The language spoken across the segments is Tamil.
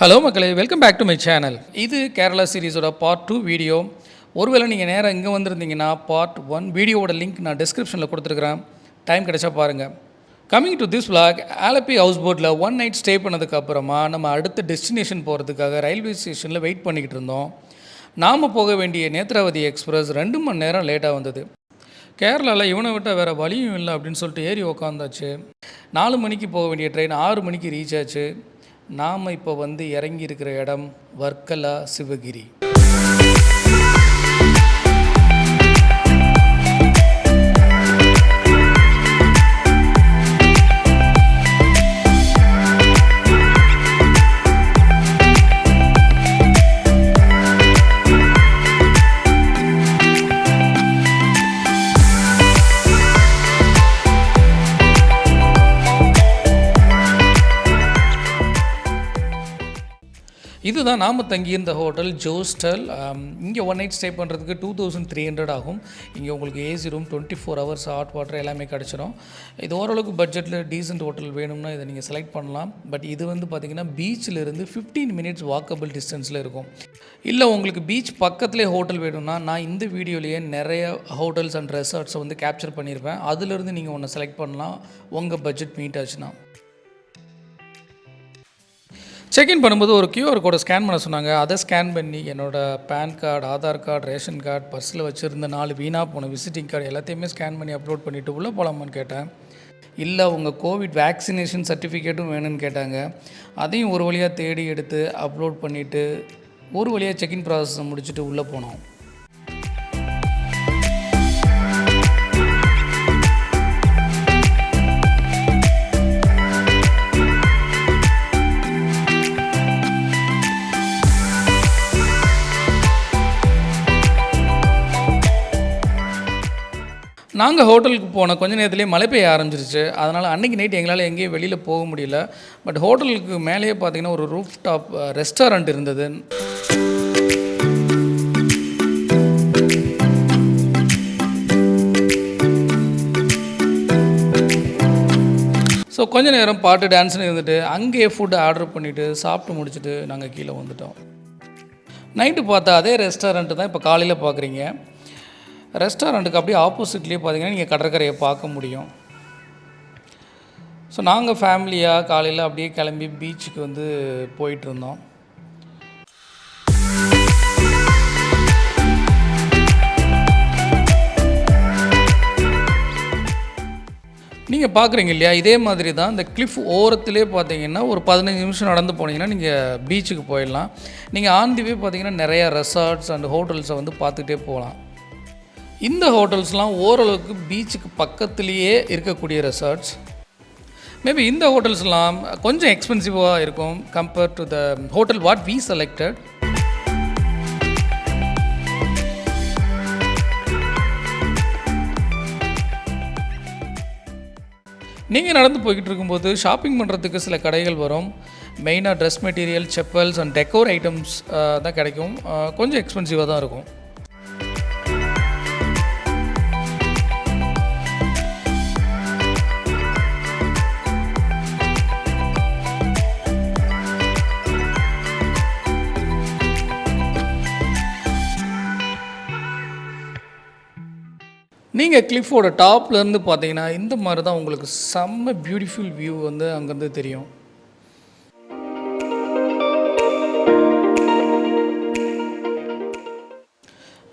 ஹலோ மக்களே, welcome back to my channel. இது கேரளா சீரீஸோட பார்ட் 2 வீடியோ. ஒருவேளை நீங்கள் நேராக இங்கே வந்திருந்தீங்கன்னா பார்ட் 1 வீடியோவோட லிங்க் நான் டிஸ்கிரிப்ஷனில் கொடுத்துருக்குறேன். டைம் கிடைச்சா பாருங்கள். Coming to this vlog, Alleppey house போட்டில் 1 நைட் ஸ்டே பண்ணதுக்கப்புறமா நம்ம அடுத்த டெஸ்டினேஷன் போகிறதுக்காக ரயில்வே ஸ்டேஷனில் வெயிட் பண்ணிக்கிட்டு இருந்தோம். நாம் போக வேண்டிய நேத்ராவதி எக்ஸ்பிரஸ் 2 மணி நேரம் லேட்டாக வந்தது. கேரளாவில் இவனை விட்டால் வேறு வழியும் இல்லை அப்படின்னு சொல்லிட்டு ஏறி உக்காந்தாச்சு. 4 மணிக்கு போக வேண்டிய ட்ரெயின் 6 மணிக்கு ரீச் ஆச்சு. நாம் இப்போ இறங்கி இருக்கிற இடம் வர்க்கலா, சிவகிரி. இதுதான் நாம் தங்கியிருந்த ஹோட்டல் ஜோஸ்டல். இங்கே 1 நைட் ஸ்டே பண்ணுறதுக்கு 2300 ஆகும். இங்கே உங்களுக்கு AC room, 24 hours hot water எல்லாமே கிடச்சிரும். இது ஓரளவுக்கு பட்ஜெட்டில் டீசென்ட் ஹோட்டல் வேணும்னா இதை நீங்கள் செலக்ட் பண்ணலாம். பட் இது பார்த்திங்கன்னா பீச்சிலிருந்து 15 மினிட்ஸ் வாக்கபிள் டிஸ்டன்ஸில் இருக்கும். இல்லை உங்களுக்கு பீச் பக்கத்துலேயே ஹோட்டல் வேணும்னா நான் இந்த வீடியோலேயே நிறைய ஹோட்டல்ஸ் அண்ட் ரெசார்ட்ஸை கேப்சர் பண்ணியிருப்பேன். அதிலிருந்து நீங்கள் ஒன்று செலக்ட் பண்ணலாம் உங்கள் பட்ஜெட் மீட் ஆச்சுன்னா. செக்இன் பண்ணும்போது ஒரு கியூஆர் கோடை ஸ்கேன் பண்ண சொன்னாங்க. அதை ஸ்கேன் பண்ணி என்னோடய pan card, Aadhaar card, ration card, பர்ஸில் வச்சுருந்த 4 வீணாக போன விசிட்டிங் கார்டு எல்லாத்தையுமே ஸ்கேன் பண்ணி அப்லோட் பண்ணிவிட்டு உள்ளே போகலாமான்னு கேட்டேன். இல்லை உங்கள் கோவிட் வேக்சினேஷன் சர்டிஃபிகேட்டும் வேணும்னு கேட்டாங்க. அதையும் ஒரு வழியாக தேடி எடுத்து அப்லோட் பண்ணிவிட்டு ஒரு வழியாக செக்இன் ப்ராசஸை முடிச்சுட்டு உள்ளே போனோம். நாங்கள் ஹோட்டலுக்கு போன கொஞ்ச நேரத்துலேயே மழை பெய்ய ஆரம்பிச்சிருச்சு. அதனால் அன்றைக்கி நைட் எங்களால் எங்கேயும் வெளியில் போக முடியல. பட் ஹோட்டலுக்கு மேலேயே பார்த்திங்கன்னா ஒரு ரூஃப் டாப் ரெஸ்டாரண்ட் இருந்தது. ஸோ கொஞ்சம் நேரம் பாட்டு டான்ஸ்னு இருந்துட்டு அங்கேயே ஃபுட்டு ஆர்டர் பண்ணிவிட்டு சாப்பிட்டு முடிச்சுட்டு நாங்கள் கீழே வந்துட்டோம். நைட்டு பார்த்தா அதே ரெஸ்டாரண்ட்டு தான் இப்போ காலையில் பார்க்குறீங்க. ரெஸ்டாரண்ட்டுக்கு அப்படியே ஆப்போசிட்லேயே பார்த்தீங்கன்னா நீங்கள் கடற்கரையை பார்க்க முடியும். ஸோ நாங்கள் ஃபேமிலியாக காலையில் அப்படியே கிளம்பி பீச்சுக்கு போயிட்டுருந்தோம். நீங்கள் பார்க்குறீங்க இல்லையா, இதே மாதிரி தான் இந்த கிளிஃப் ஓரத்துலேயே பார்த்தீங்கன்னா ஒரு 15 நிமிஷம் நடந்து போனீங்கன்னா நீங்கள் பீச்சுக்கு போயிடலாம். நீங்கள் ஆன் தி வே பார்த்தீங்கன்னா நிறையா ரெசார்ட்ஸ் அண்ட் ஹோட்டல்ஸை பார்த்துக்கிட்டே போகலாம். இந்த ஹோட்டல்ஸ்லாம் ஓரளவுக்கு பீச்சுக்கு பக்கத்துலேயே இருக்கக்கூடிய ரெசார்ட்ஸ். மேபி இந்த ஹோட்டல்ஸ்லாம் கொஞ்சம் எக்ஸ்பென்சிவாக இருக்கும் compared to the hotel what we selected. நீங்கள் நடந்து போய்கிட்டு இருக்கும்போது ஷாப்பிங் பண்ணுறதுக்கு சில கடைகள் வரும். மெயினாக dress material, chappals and decor items தான் கிடைக்கும். கொஞ்சம் எக்ஸ்பென்சிவாக தான் இருக்கும். நீங்கள் கிளிஃபோட டாப்லேருந்து பார்த்தீங்கன்னா இந்த மாதிரி தான் உங்களுக்கு செம்ம பியூட்டிஃபுல் வியூ அங்கேருந்து தெரியும்.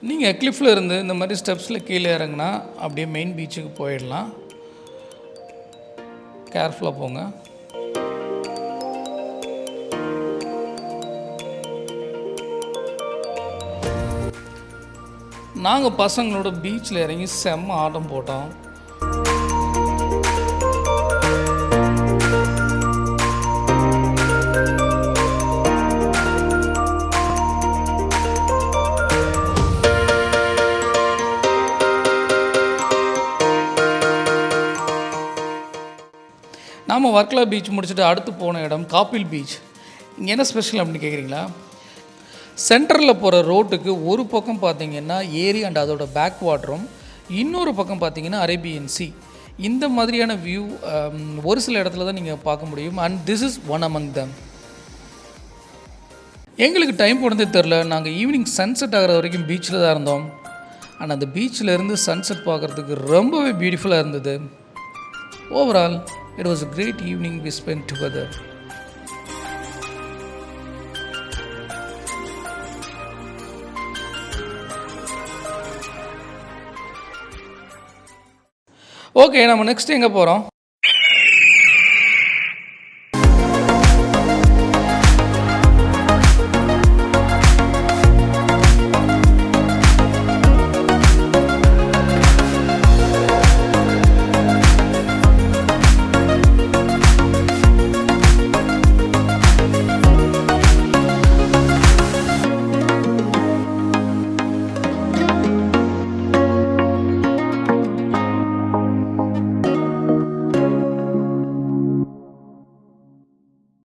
நீங்கள் கிளிஃபில் இருந்து இந்த மாதிரி ஸ்டெப்ஸில் கீழே இறங்கினா அப்படியே மெயின் பீச்சுக்கு போயிடலாம். கேர்ஃபுல்லாக போங்க. நாங்கள் பசங்களோட பீச்சில் இறங்கி செம்ம ஆட்டம் போட்டோம். நாம் வர்க்கலா பீச் முடிச்சுட்டு அடுத்து போன இடம் காப்பில் பீச். இங்கே என்ன ஸ்பெஷல் அப்படின்னு கேட்குறீங்களா? சென்டரில் போகிற ரோட்டுக்கு ஒரு பக்கம் பார்த்திங்கன்னா ஏரி அண்ட் அதோட பேக் வாட்டரும், இன்னொரு பக்கம் பார்த்திங்கன்னா அரேபியன் சி. இந்த மாதிரியான வியூ ஒரு சில இடத்துல தான் நீங்கள் பார்க்க முடியும். And this is one among தம். எங்களுக்கு டைம் போனதே தெரில. நாங்கள் ஈவினிங் சன்செட் ஆகிற வரைக்கும் பீச்சில் தான் இருந்தோம். ஆனால் அந்த பீச்சில் இருந்து சன்செட் பார்க்குறதுக்கு ரொம்பவே பியூட்டிஃபுல்லாக இருந்தது. Overall it was a great evening we spent together. Okay, நம்ம நெக்ஸ்ட் எங்கே போகிறோம்?